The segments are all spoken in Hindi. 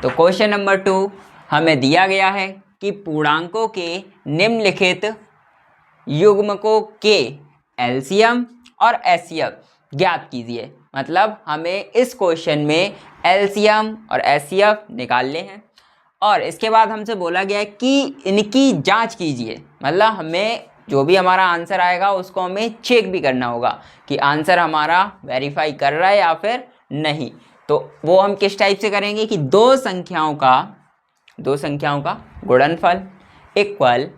तो क्वेश्चन नंबर 2 हमें दिया गया है कि पूर्णांकों के निम्नलिखित युग्मकों के एलसीएम और एचसीएफ ज्ञात कीजिए। मतलब हमें इस क्वेश्चन में एलसीएम और एचसीएफ निकालने हैं और इसके बाद हमसे बोला गया है कि इनकी जांच कीजिए। मतलब हमें जो भी हमारा आंसर आएगा उसको हमें चेक भी करना होगा कि आंसर हमारा वेरीफाई कर रहा है या फिर नहीं। तो वो हम किस टाइप से करेंगे कि दो संख्याओं का गुणनफल इक्वल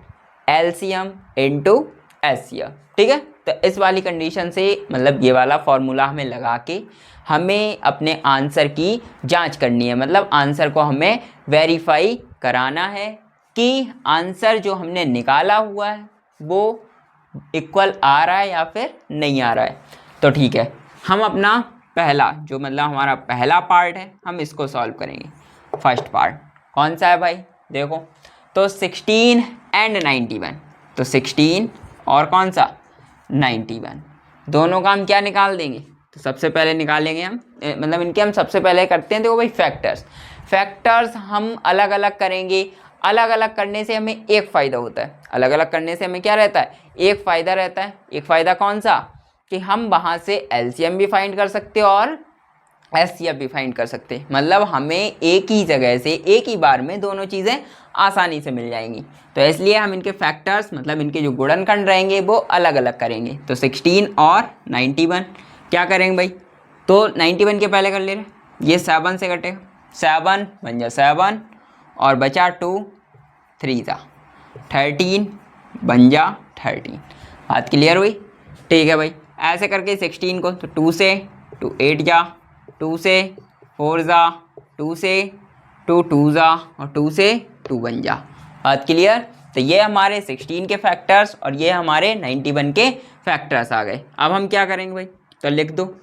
एलसीएम इनटू एचसीएफ। ठीक है, तो इस वाली कंडीशन से मतलब ये वाला फॉर्मूला हमें लगा के हमें अपने आंसर की जांच करनी है। मतलब आंसर को हमें वेरीफाई कराना है कि आंसर जो हमने निकाला हुआ है वो इक्वल आ रहा है या फिर नहीं आ रहा है। तो ठीक है, हम अपना पहला जो मतलब हमारा पहला पार्ट है हम इसको सॉल्व करेंगे। फर्स्ट पार्ट कौन सा है भाई, देखो तो 16 एंड 91। तो 16 और कौन सा 91, दोनों का हम क्या निकाल देंगे। तो सबसे पहले निकालेंगे हम मतलब इनके हम सबसे पहले करते हैं देखो भाई फैक्टर्स हम अलग अलग करेंगे। अलग अलग करने से हमें एक फ़ायदा होता है, अलग अलग करने से हमें क्या रहता है, एक फ़ायदा रहता है। एक फ़ायदा कौन सा कि हम वहाँ से एलसीएम भी फाइंड कर सकते हैं और एचसीएफ भी फाइंड कर सकते हैं। मतलब हमें एक ही जगह से एक ही बार में दोनों चीज़ें आसानी से मिल जाएंगी। तो इसलिए हम इनके फैक्टर्स मतलब इनके जो गुणनखंड रहेंगे वो अलग अलग करेंगे। तो 16 और 91 क्या करेंगे भाई, तो 91 के पहले कर ले रहे, ये 7 से कटेगा, 7 बन जा 7 और बचा 2 3 जा 13 बन जा 13। बात क्लियर हुई, ठीक है भाई। ऐसे करके 16 को तो 2 से 2 8 जा, 2 से 4 जा, 2 से 2 2 जा और 2 से 2 बन जा। बात क्लियर। तो ये हमारे 16 के फैक्टर्स और ये हमारे 91 के फैक्टर्स आ गए। अब हम क्या करेंगे भाई, तो लिख दो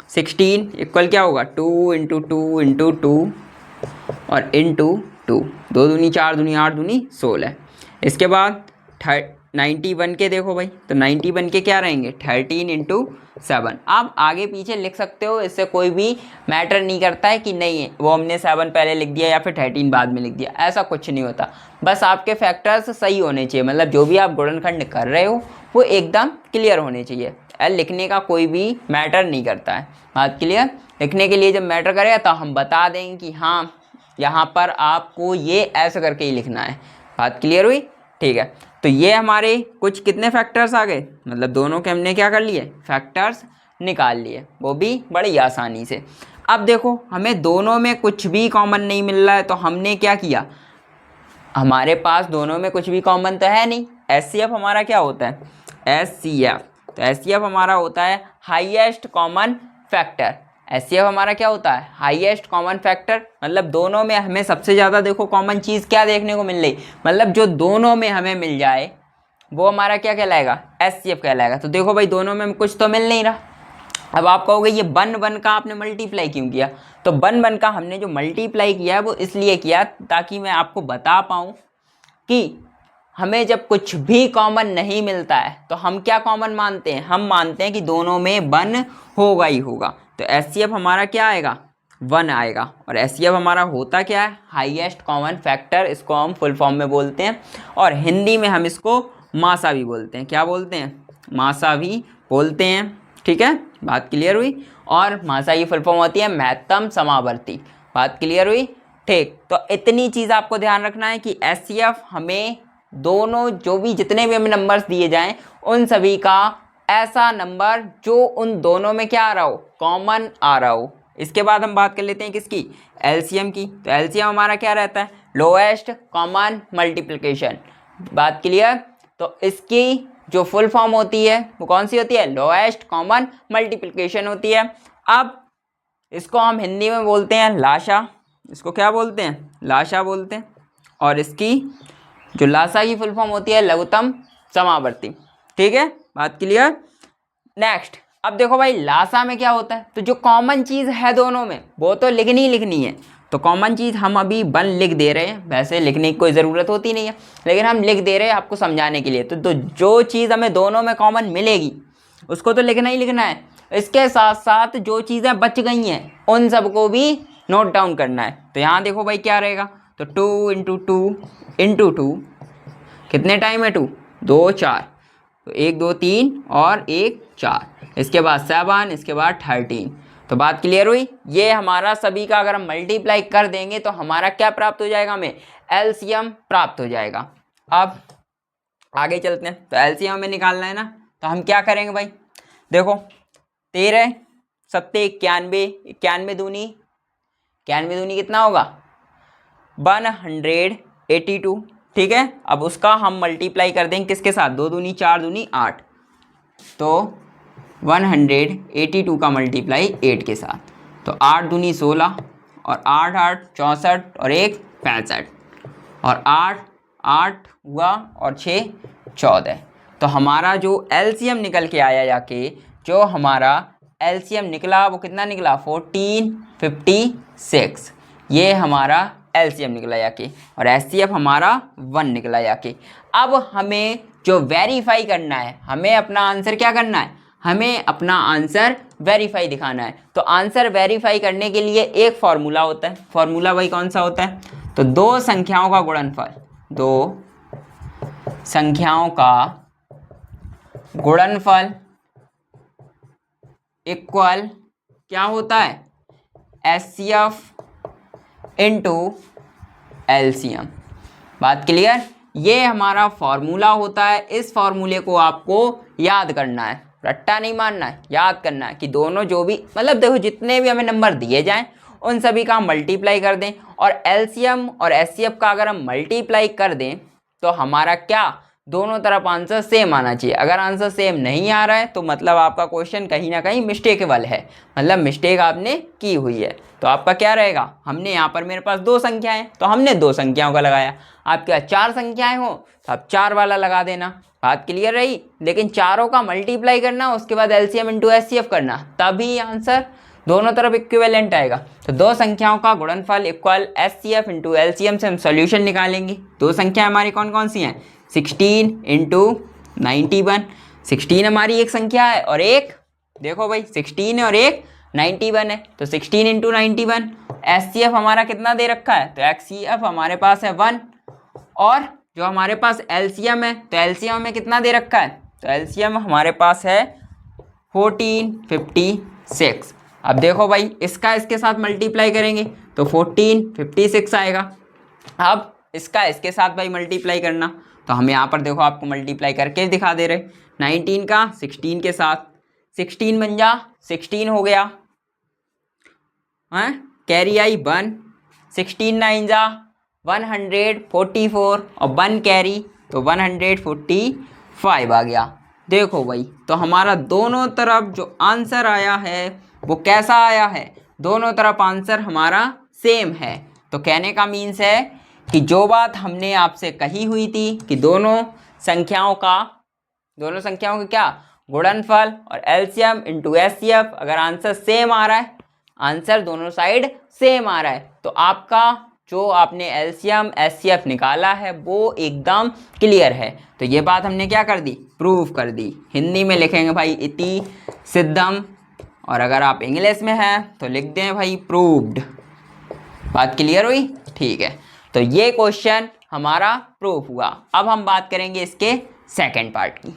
16 इक्वल क्या होगा 2 इंटू 2 इंटू 2 और इंटू 2, 2 दूनी 4 दूनी 8 दूनी 16। इसके बाद 91 के देखो भाई, तो 91 के क्या रहेंगे 13 इंटू 7। आप आगे पीछे लिख सकते हो, इससे कोई भी मैटर नहीं करता है कि नहीं है वो हमने 7 पहले लिख दिया या फिर 13 बाद में लिख दिया, ऐसा कुछ नहीं होता। बस आपके फैक्टर्स सही होने चाहिए, मतलब जो भी आप गुणनखंड कर रहे हो वो एकदम क्लियर होने चाहिए। लिखने का कोई भी मैटर नहीं करता है। बात क्लियर। लिखने के लिए जब मैटर करेगा तो हम बता देंगे कि हाँ यहाँ पर आपको ये ऐसा करके ही लिखना है। बात क्लियर हुई, ठीक है। तो ये हमारे कुछ कितने फैक्टर्स आ गए, मतलब दोनों के हमने क्या कर लिए फैक्टर्स निकाल लिए, वो भी बड़ी आसानी से। अब देखो हमें दोनों में कुछ भी कॉमन नहीं मिल रहा है, तो हमने क्या किया, हमारे पास दोनों में कुछ भी कॉमन तो है नहीं। एचसीएफ हमारा क्या होता है, एचसीएफ, तो एचसीएफ हमारा होता है हाईएस्ट कॉमन फैक्टर। एचसीएफ हमारा क्या होता है हाईएस्ट कॉमन फैक्टर। मतलब दोनों में हमें सबसे ज़्यादा देखो कॉमन चीज़ क्या देखने को मिल रही, मतलब जो दोनों में हमें मिल जाए वो हमारा क्या कहलाएगा एचसीएफ कहलाएगा। तो देखो भाई दोनों में कुछ तो मिल नहीं रहा। अब आप कहोगे ये 1 1 का आपने मल्टीप्लाई क्यों किया, तो 1 1 का हमने जो मल्टीप्लाई किया है वो इसलिए किया ताकि मैं आपको बता पाऊँ कि हमें जब कुछ भी कॉमन नहीं मिलता है तो हम क्या कॉमन मानते हैं, हम मानते हैं कि दोनों में 1 होगा ही होगा। तो एचसीएफ हमारा क्या आएगा 1 आएगा। और एचसीएफ हमारा होता क्या है हाईएस्ट कॉमन फैक्टर, इसको हम फुल फॉर्म में बोलते हैं और हिंदी में हम इसको मासा भी बोलते हैं। क्या बोलते हैं, मासा भी बोलते हैं। ठीक है, बात क्लियर हुई। और मासा की फुल फॉर्म होती है महत्तम समावर्ती। बात क्लियर हुई, ठीक। तो इतनी चीज़ आपको ध्यान रखना है कि एचसीएफ हमें दोनों जो भी जितने भी हमें नंबर्स दिए जाएं उन सभी का ऐसा नंबर जो उन दोनों में क्या आ रहा हो कॉमन आ रहा हो। इसके बाद हम बात कर लेते हैं किसकी, एलसीएम की। तो एलसीएम हमारा क्या रहता है लोएस्ट कॉमन मल्टीप्लिकेशन। बात क्लियर। तो इसकी जो फुल फॉर्म होती है वो कौन सी होती है लोएस्ट कॉमन मल्टीप्लिकेशन होती है। अब इसको हम हिंदी में बोलते हैं लाशा, इसको क्या बोलते हैं लाशा बोलते हैं। और इसकी जो लाशा की फुल फॉर्म होती है लघुत्तम समावर्ती। ठीक है, बात क्लियर। नेक्स्ट अब देखो भाई लाशा में क्या होता है, तो जो कॉमन चीज़ है दोनों में वो तो लिखनी ही लिखनी है। तो कॉमन चीज़ हम अभी 1 लिख दे रहे हैं, वैसे लिखने की कोई ज़रूरत होती नहीं है लेकिन हम लिख दे रहे हैं आपको समझाने के लिए। तो जो चीज़ हमें दोनों में कॉमन मिलेगी उसको तो लिखना ही लिखना है। इसके साथ साथ जो चीज़ें बच गई हैं उन सबको भी नोट डाउन करना है। तो यहाँ देखो भाई क्या रहेगा, तो 2 इंटू टू कितने टाइम है 2, 2 4, तो 1 2 3 और 1 4, इसके बाद 7, इसके बाद 13। तो बात क्लियर हुई। ये हमारा सभी का अगर हम मल्टीप्लाई कर देंगे तो हमारा क्या प्राप्त हो जाएगा, हमें एलसीएम प्राप्त हो जाएगा। अब आगे चलते हैं, तो एलसीएम हमें निकालना है ना, तो हम क्या करेंगे भाई, देखो 13 सत्ते 91, 91 दूनी कितना होगा 182, ठीक है। अब उसका हम मल्टीप्लाई कर देंगे किसके साथ, 2 दूनी 4 दूनी 8, तो 182 का मल्टीप्लाई 8 के साथ, तो 8 दूनी 16 और 8 8 64 और 1 65 और 8 8 हुआ और 6 14। तो हमारा जो एलसीएम निकल के आया जाके, जो हमारा एलसीएम निकला वो कितना निकला 1456, ये हमारा एलसीएम निकला जाके, और एचसीएफ हमारा 1 निकला जाके। अब हमें जो वेरीफाई करना है, हमें अपना आंसर क्या करना है, हमें अपना आंसर वेरीफाई दिखाना है। तो आंसर वेरीफाई करने के लिए एक फॉर्मूला होता है, फॉर्मूला भाई कौन सा होता है, तो दो संख्याओं का गुणनफल, दो संख्याओं का गुणनफल इक्वल क्या होता है, एचसीएफ इंटू एलसीएम। बात क्लियर, ये हमारा फॉर्मूला होता है। इस फॉर्मूले को आपको याद करना है, रट्टा नहीं मारना है, याद करना है कि दोनों जो भी मतलब देखो जितने भी हमें नंबर दिए जाएं उन सभी का हम मल्टीप्लाई कर दें, और एलसीएम और एचसीएफ का अगर हम मल्टीप्लाई कर दें तो हमारा क्या, दोनों तरफ आंसर सेम आना चाहिए। अगर आंसर सेम नहीं आ रहा है तो मतलब आपका क्वेश्चन कहीं ना कहीं मिस्टेकेबल है, मतलब मिस्टेक आपने की हुई है। तो आपका क्या रहेगा, हमने यहाँ पर मेरे पास 2 संख्याएं तो हमने 2 संख्याओं का लगाया, आपके पास 4 संख्याएं हो तो आप 4 वाला लगा देना। बात क्लियर रही, लेकिन चारों का मल्टीप्लाई करना, उसके बाद एलसीएम इंटू एचसीएफ करना, तभी आंसर दोनों तरफ इक्विवेलेंट आएगा। तो 2 संख्याओं का गुणनफल इक्वल एचसीएफ इंटू एलसीएम से हम सॉल्यूशन निकालेंगे। 2 संख्याएं हमारी कौन कौन सी हैं, 16 इंटू 91, 16 हमारी एक संख्या है और एक देखो भाई 16 है और एक 91 है, तो 16 इंटू 91। एचसीएफ हमारा कितना दे रखा है, तो एचसीएफ हमारे पास है 1, और जो हमारे पास एलसीएम है, तो एलसीएम में कितना दे रखा है, तो एलसीएम हमारे पास है 1456। अब देखो भाई इसका इसके साथ मल्टीप्लाई करेंगे तो 1456 आएगा। अब इसका इसके साथ भाई मल्टीप्लाई करना, तो हम यहाँ पर देखो आपको मल्टीप्लाई करके दिखा दे रहे, 19 का 16 के साथ, 16 बन जा 16 हो गया, हाँ कैरी आई 1, 16 9 जा 144 और 1 कैरी तो 145 आ गया। देखो भाई तो हमारा दोनों तरफ जो आंसर आया है वो कैसा आया है, दोनों तरफ आंसर हमारा सेम है। तो कहने का मीन्स है कि जो बात हमने आपसे कही हुई थी कि दोनों संख्याओं का क्या गुणनफल और एलसीएम इंटू एचसीएफ, अगर आंसर सेम आ रहा है, आंसर दोनों साइड सेम आ रहा है, तो आपका जो आपने एलसीएम एचसीएफ निकाला है वो एकदम क्लियर है। तो ये बात हमने क्या कर दी, प्रूव कर दी। हिंदी में लिखेंगे भाई इति सिद्धम, और अगर आप इंग्लिश में हैं तो लिख दें भाई प्रूव्ड। बात क्लियर हुई, ठीक है। तो ये क्वेश्चन हमारा प्रूफ हुआ। अब हम बात करेंगे इसके सेकंड पार्ट की।